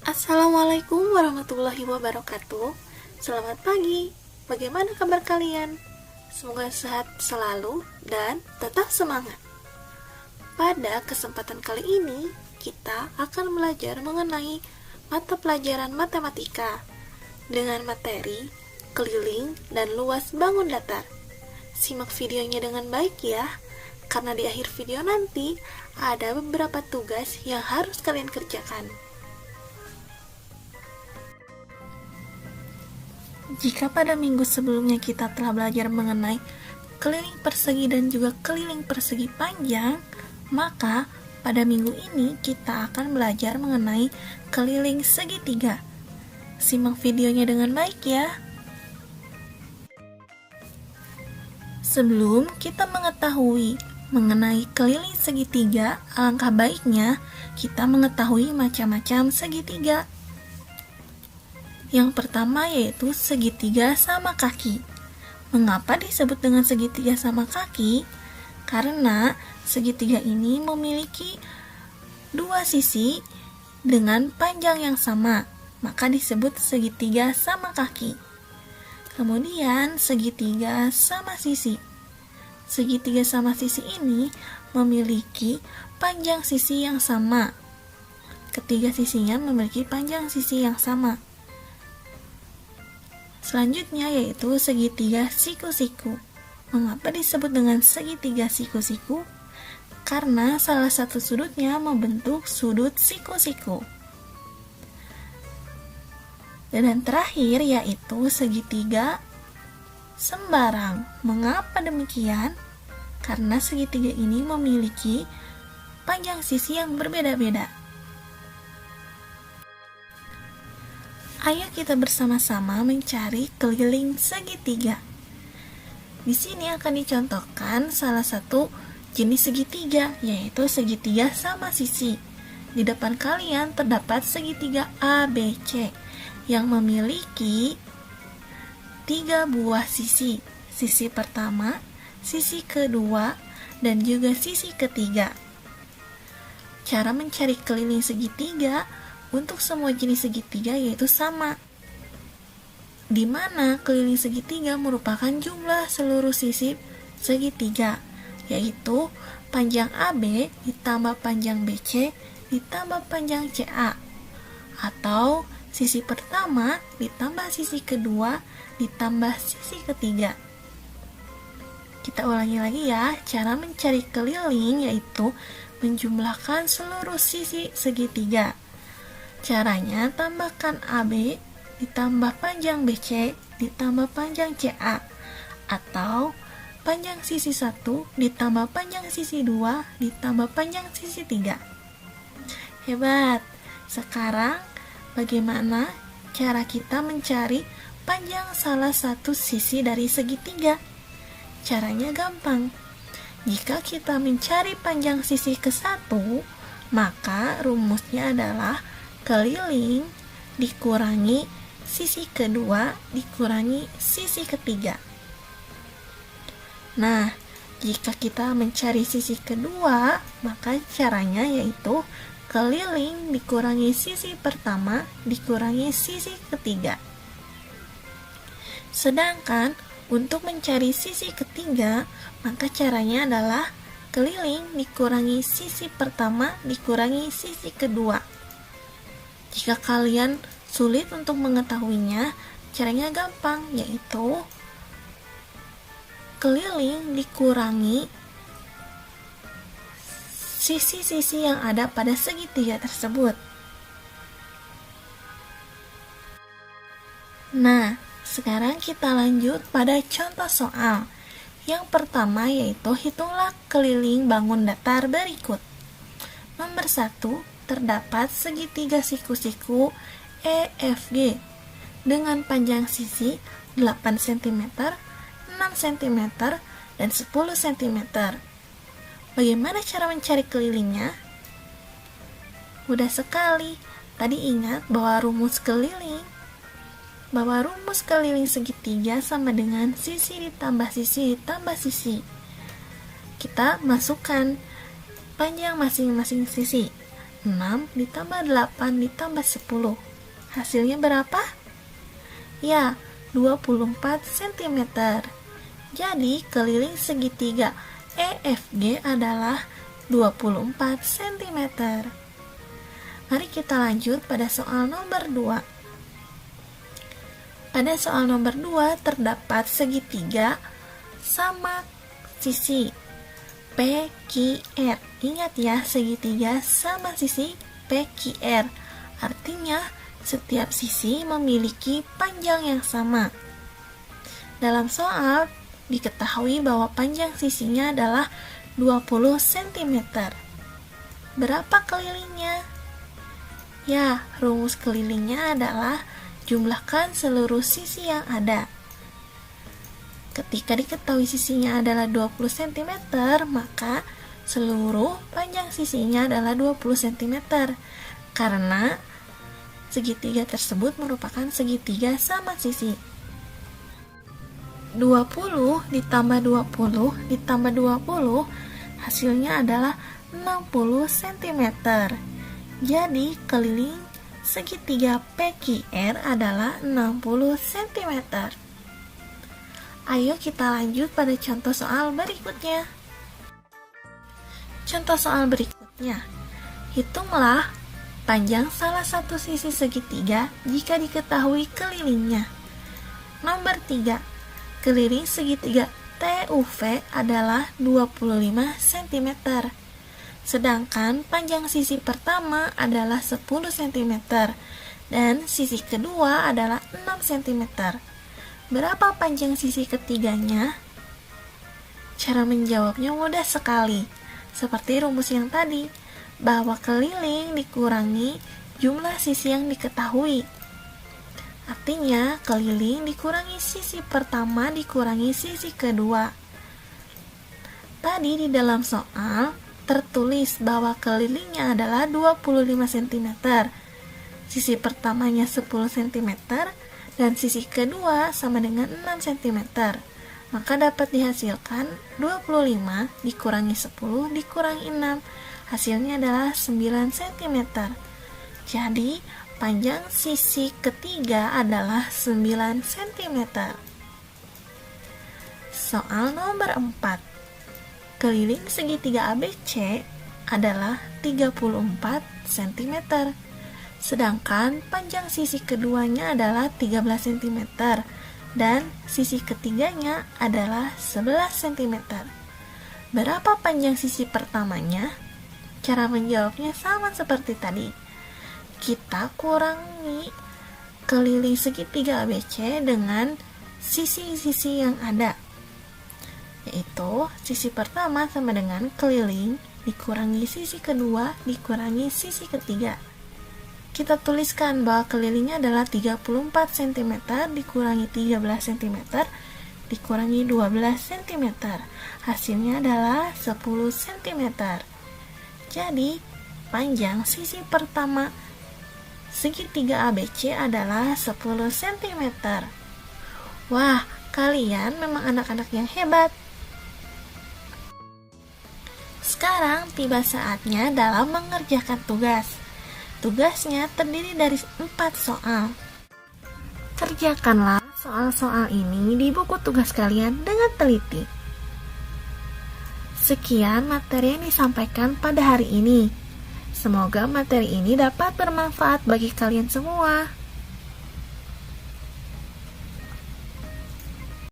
Assalamualaikum warahmatullahi wabarakatuh. Selamat pagi. Bagaimana kabar kalian? Semoga sehat selalu dan tetap semangat. Pada kesempatan kali ini, kita akan belajar mengenai mata pelajaran matematika dengan materi keliling dan luas bangun datar. Simak videonya dengan baik ya, karena di akhir video nanti ada beberapa tugas yang harus kalian kerjakan. Jika pada minggu sebelumnya kita telah belajar mengenai keliling persegi dan juga keliling persegi panjang, maka pada minggu ini kita akan belajar mengenai keliling segitiga. Simak videonya dengan baik ya. Sebelum kita mengetahui mengenai keliling segitiga, alangkah baiknya kita mengetahui macam-macam segitiga. Yang pertama yaitu segitiga sama kaki. Mengapa disebut dengan segitiga sama kaki? Karena segitiga ini memiliki dua sisi dengan panjang yang sama, maka disebut segitiga sama kaki. Kemudian segitiga sama sisi. Segitiga sama sisi ini memiliki panjang sisi yang sama. Ketiga sisinya memiliki panjang sisi yang sama. Selanjutnya yaitu segitiga siku-siku. Mengapa disebut dengan segitiga siku-siku? Karena salah satu sudutnya membentuk sudut siku-siku. Dan terakhir yaitu segitiga sembarang. Mengapa demikian? Karena segitiga ini memiliki panjang sisi yang berbeda-beda. Ayo kita bersama-sama mencari keliling segitiga. Di sini akan dicontohkan salah satu jenis segitiga, yaitu segitiga sama sisi. Di depan kalian terdapat segitiga ABC yang memiliki 3 buah sisi. Sisi pertama, sisi kedua, dan juga sisi ketiga. Cara mencari keliling segitiga untuk semua jenis segitiga yaitu sama, di mana keliling segitiga merupakan jumlah seluruh sisi segitiga, yaitu panjang AB ditambah panjang BC ditambah panjang CA, atau sisi pertama ditambah sisi kedua ditambah sisi ketiga. Kita ulangi lagi ya, cara mencari keliling yaitu menjumlahkan seluruh sisi segitiga. Caranya, tambahkan AB ditambah panjang BC ditambah panjang CA, atau panjang sisi 1 ditambah panjang sisi 2 ditambah panjang sisi 3. Hebat! Sekarang, bagaimana cara kita mencari panjang salah satu sisi dari segitiga? Caranya gampang. Jika kita mencari panjang sisi ke-1, maka rumusnya adalah keliling dikurangi sisi kedua dikurangi sisi ketiga. Nah, jika kita mencari sisi kedua, maka caranya yaitu keliling dikurangi sisi pertama dikurangi sisi ketiga. Sedangkan untuk mencari sisi ketiga, maka caranya adalah keliling dikurangi sisi pertama dikurangi sisi kedua. Jika kalian sulit untuk mengetahuinya, caranya gampang, yaitu keliling dikurangi sisi-sisi yang ada pada segitiga tersebut. Nah, sekarang kita lanjut pada contoh soal. Yang pertama yaitu hitunglah keliling bangun datar berikut. Nomor 1, terdapat segitiga siku-siku EFG dengan panjang sisi 8 cm, 6 cm, dan 10 cm. Bagaimana cara mencari kelilingnya? Mudah sekali. Tadi ingat bahwa rumus keliling segitiga sama dengan sisi ditambah sisi ditambah sisi. Kita masukkan panjang masing-masing sisi. 6 ditambah 8 ditambah 10. Hasilnya berapa? Ya, 24 cm. Jadi, keliling segitiga EFG adalah 24 cm. Mari kita lanjut pada soal nomor 2. Pada soal nomor 2 terdapat segitiga sama sisi PQR. Ingat ya, segitiga sama sisi PQR. Artinya, setiap sisi memiliki panjang yang sama. Dalam soal, diketahui bahwa panjang sisinya adalah 20 cm. Berapa kelilingnya? Ya, rumus kelilingnya adalah jumlahkan seluruh sisi yang ada. Ketika diketahui sisinya adalah 20 cm, maka seluruh panjang sisinya adalah 20 cm. Karena segitiga tersebut merupakan segitiga sama sisi. 20 ditambah 20 ditambah 20 hasilnya adalah 60 cm. Jadi keliling segitiga PQR adalah 60 cm. Ayo kita lanjut pada contoh soal berikutnya. Contoh soal berikutnya. Hitunglah panjang salah satu sisi segitiga jika diketahui kelilingnya. Nomor 3. Keliling segitiga TUV adalah 25 cm. Sedangkan panjang sisi pertama adalah 10 cm dan sisi kedua adalah 6 cm. Berapa panjang sisi ketiganya? Cara menjawabnya mudah sekali. Seperti rumus yang tadi, bahwa keliling dikurangi jumlah sisi yang diketahui. Artinya, keliling dikurangi sisi pertama dikurangi sisi kedua. Tadi di dalam soal tertulis bahwa kelilingnya adalah 25 cm. Sisi pertamanya 10 cm dan sisi kedua sama dengan 6 cm. Maka dapat dihasilkan 25 dikurangi 10 dikurangi 6. Hasilnya adalah 9 cm. Jadi, panjang sisi ketiga adalah 9 cm. Soal nomor 4. Keliling segitiga ABC adalah 34 cm. Sedangkan panjang sisi keduanya adalah 13 cm dan sisi ketiganya adalah 11 cm. Berapa panjang sisi pertamanya? Cara menjawabnya sama seperti tadi. Kita kurangi keliling segitiga ABC dengan sisi-sisi yang ada, yaitu sisi pertama sama dengan keliling dikurangi sisi kedua dikurangi sisi ketiga. Kita tuliskan bahwa kelilingnya adalah 34 cm dikurangi 13 cm dikurangi 12 cm. Hasilnya adalah 10 cm. Jadi, panjang sisi pertama segitiga ABC adalah 10 cm. Wah, kalian memang anak-anak yang hebat. Sekarang tiba saatnya dalam mengerjakan tugas. Tugasnya terdiri dari 4 soal. Kerjakanlah soal-soal ini di buku tugas kalian dengan teliti. Sekian materi yang disampaikan pada hari ini. Semoga materi ini dapat bermanfaat bagi kalian semua.